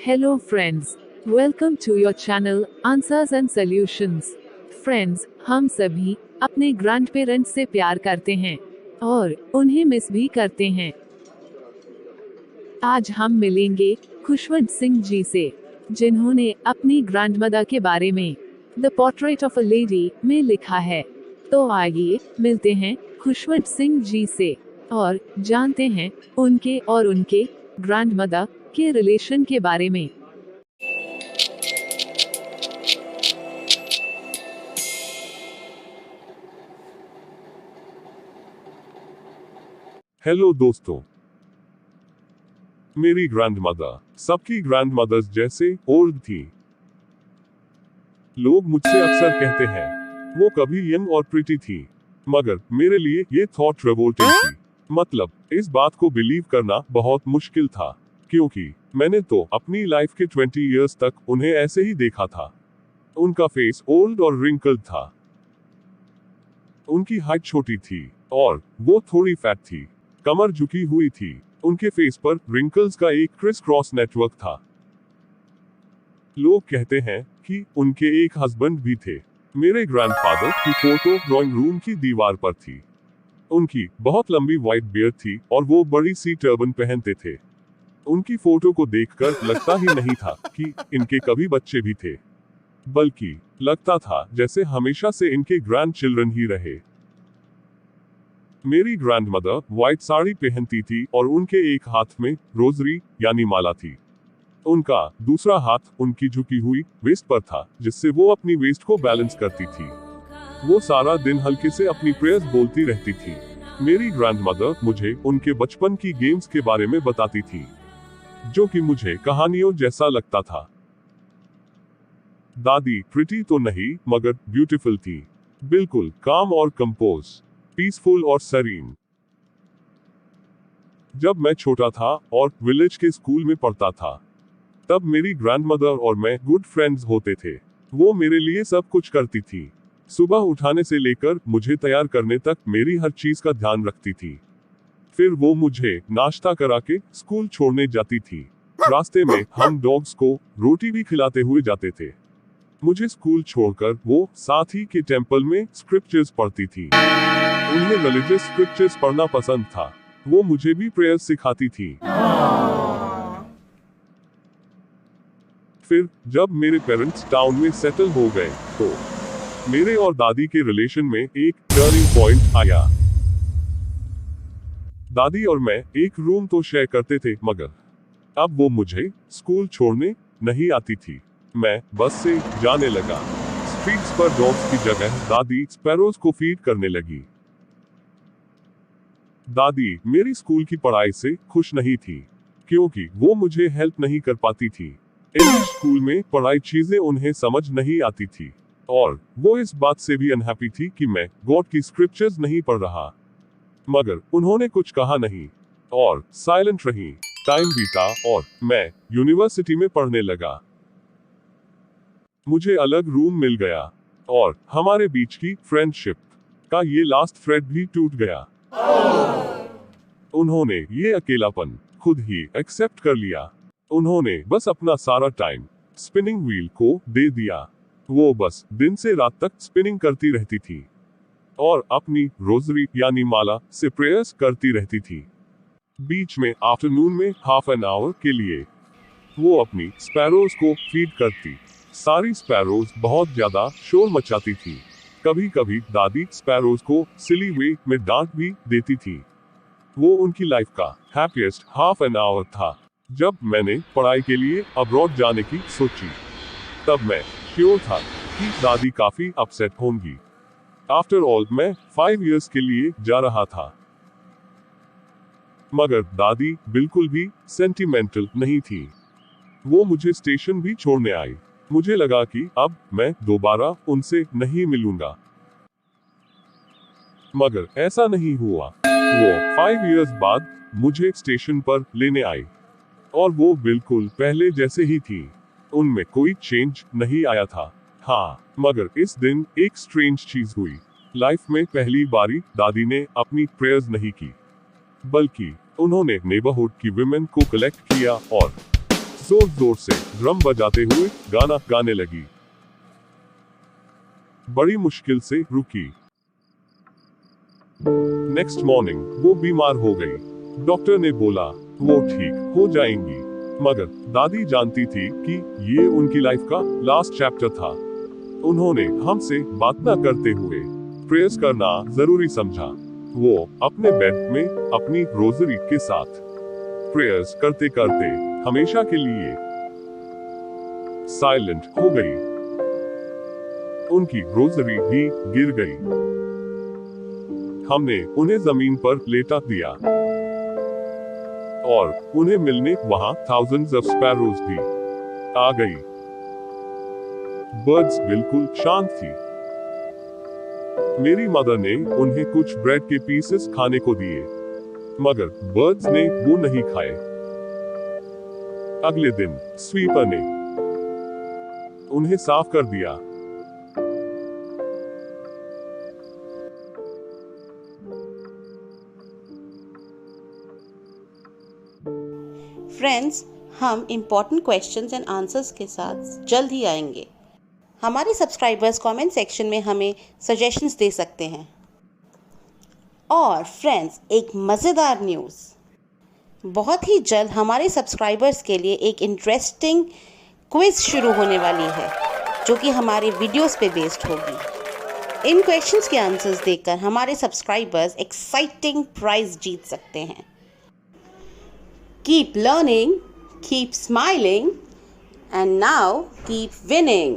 Hello friends, welcome to your channel Answers and Solutions. Friends, हम सभी अपने grand parents से प्यार करते हैं और उन्हें मिस भी करते हैं। आज हम मिलेंगे खुशवंत सिंह जी से, जिन्होंने अपनी ग्रैंडमदर के बारे में the portrait of a lady में लिखा है। तो आइए मिलते हैं खुशवंत सिंह जी से और जानते हैं उनके और उनके ग्रैंडमदर के रिलेशन के बारे में। हेलो दोस्तों, मेरी ग्रैंडमदर सबकी ग्रैंडमदर्स जैसे ओल्ड थी। लोग मुझसे अक्सर कहते हैं वो कभी यंग और प्रिटी थी, मगर मेरे लिए ये थॉट रिवोल्टिंग थी। मतलब इस बात को बिलीव करना बहुत मुश्किल था, क्योंकि मैंने तो अपनी लाइफ के 20 इयर्स तक उन्हें ऐसे ही देखा था। उनका फेस ओल्ड और रिंकल्ड था, उनकी हाइट छोटी थी और वो थोड़ी फैट थी, कमर झुकी हुई थी। उनके फेस पर रिंकल्स का एक क्रिस क्रॉस नेटवर्क था। लोग कहते हैं कि उनके एक हस्बैंड भी थे। मेरे ग्रैंडफादर की फोटो ड्राइंग रूम की दीवार पर थी। उनकी बहुत लंबी व्हाइट बियर्ड थी और वो बड़ी सी टर्बन पहनते थे। उनकी फोटो को देखकर लगता ही नहीं था कि इनके कभी बच्चे भी थे, बल्कि लगता था जैसे हमेशा से इनके ग्रैंड चिल्ड्रन ही रहे। मेरी ग्रैंडमदर व्हाइट साड़ी पहनती थी और उनके एक हाथ में रोजरी यानी माला थी। उनका दूसरा हाथ उनकी झुकी हुई वेस्ट पर था, जिससे वो अपनी वेस्ट को बैलेंस करती थी। वो सारा दिन हल्के से अपनी प्रेयर्स बोलती रहती थी। मेरी ग्रैंडमदर मुझे उनके बचपन की गेम्स के बारे में बताती थी, जो कि मुझे कहानियों जैसा लगता था। दादी प्रिटी तो नहीं मगर ब्यूटीफुल थी, बिल्कुल काम और कंपोज, पीसफुल और सरीन। जब मैं छोटा था और विलेज के स्कूल में पढ़ता था, तब मेरी ग्रैंडमदर और मैं गुड फ्रेंड्स होते थे। वो मेरे लिए सब कुछ करती थी, सुबह उठाने से लेकर मुझे तैयार करने तक मेरी हर चीज का ध्यान रखती थी। फिर वो मुझे नाश्ता करा के स्कूल छोड़ने जाती थी। रास्ते में हम डॉग्स को रोटी भी खिलाते हुए जाते थे। मुझे स्कूल छोड़कर वो साथ ही के टेंपल में स्क्रिप्चर्स पढ़ती थी। उन्हें रिलीजियस स्क्रिप्चर्स पढ़ना पसंद था। वो मुझे भी प्रेयर्स सिखाती थी। फिर जब मेरे पेरेंट्स टाउन में सेटल हो गए, तो मेरे और दादी के रिलेशन में एक टर्निंग पॉइंट आया। दादी और मैं एक रूम तो शेयर करते थे, मगर अब वो मुझे स्कूल छोड़ने नहीं आती थी। मैं बस से जाने लगा। स्ट्रीट्स पर डॉग्स की जगह दादी स्पैरोज को फीड करने लगी। दादी मेरी स्कूल की पढ़ाई से खुश नहीं थी, क्योंकि वो मुझे हेल्प नहीं कर पाती थी। इंग्लिश स्कूल में पढ़ाई चीजें उन्हें समझ नहीं आती थी, और वो इस बात से भी अनहैप्पी थी कि मैं गॉड की स्क्रिप्चर्स नहीं पढ़ रहा। मगर उन्होंने कुछ कहा नहीं और साइलेंट रही। टाइम बीता और मैं यूनिवर्सिटी में पढ़ने लगा। मुझे अलग रूम मिल गया और हमारे बीच की फ्रेंडशिप का ये लास्ट थ्रेड भी टूट गया। उन्होंने ये अकेलापन खुद ही एक्सेप्ट कर लिया। उन्होंने बस अपना सारा टाइम स्पिनिंग व्हील को दे दिया। वो बस दिन से रात तक स्पिनिंग करती रहती थी और अपनी रोजरी यानी माला से प्रेयर्स करती रहती थी। बीच में आफ्टरनून में हाफ एन आवर के लिए वो अपनी स्पैरोज को फीड करती। सारी स्पैरोज बहुत ज्यादा शोर मचाती थी। कभी कभी दादी स्पैरोज को सिली वे में डांट भी देती थी। वो उनकी लाइफ का हैप्पीएस्ट हाफ एन आवर था। जब मैंने पढ़ाई के लिए अब्रॉड जाने की सोची, तब मैं श्योर था कि दादी काफी अपसेट होंगी। आफ्टर ऑल मैं 5 इयर्स के लिए जा रहा था। मगर दादी बिल्कुल भी सेंटिमेंटल नहीं थी। वो मुझे स्टेशन भी छोड़ने आई। मुझे लगा कि अब मैं दोबारा उनसे नहीं मिलूंगा, मगर ऐसा नहीं हुआ। वो 5 इयर्स बाद मुझे स्टेशन पर लेने आई और वो बिल्कुल पहले जैसे ही थी। उनमें कोई चेंज नहीं आया था। हाँ, मगर इस दिन एक स्ट्रेंज चीज हुई। लाइफ में पहली बारी दादी ने अपनी प्रेयर्स नहीं की, बल्कि उन्होंने नेबरहुड की विमेन को कलेक्ट किया और जोर जोर से ड्रम बजाते हुए गाना गाने लगी। बड़ी मुश्किल से रुकी। नेक्स्ट मॉर्निंग वो बीमार हो गई। डॉक्टर ने बोला वो ठीक हो जाएंगी, मगर दादी जानती थी कि ये उनकी लाइफ का लास्ट चैप्टर था। उन्होंने हमसे बात न करते हुए प्रेयर्स करना जरूरी समझा। वो अपने बेड में अपनी रोजरी के साथ प्रेयर्स करते करते हमेशा के लिए साइलेंट हो गई। उनकी रोजरी भी गिर गई। हमने उन्हें जमीन पर लेटा दिया और उन्हें मिलने वहां थाउजेंड्स ऑफ स्पैरोज भी आ गई। बर्ड्स बिल्कुल शांत थी। मेरी मदर ने उन्हें कुछ ब्रेड के पीसेस खाने को दिए, मगर बर्ड्स ने वो नहीं खाए। अगले दिन स्वीपर ने उन्हें साफ कर दिया। फ्रेंड्स, हम इम्पॉर्टेंट क्वेश्चंस एंड आंसर्स के साथ जल्द ही आएंगे। हमारे सब्सक्राइबर्स कमेंट सेक्शन में हमें सजेशंस दे सकते हैं। और फ्रेंड्स, एक मज़ेदार न्यूज़, बहुत ही जल्द हमारे सब्सक्राइबर्स के लिए एक इंटरेस्टिंग क्विज़ शुरू होने वाली है, जो कि हमारे वीडियोस पे बेस्ड होगी। इन क्वेश्चंस के आंसर्स देकर हमारे सब्सक्राइबर्स एक्साइटिंग प्राइज जीत सकते हैं। Keep learning, keep smiling, and now keep winning.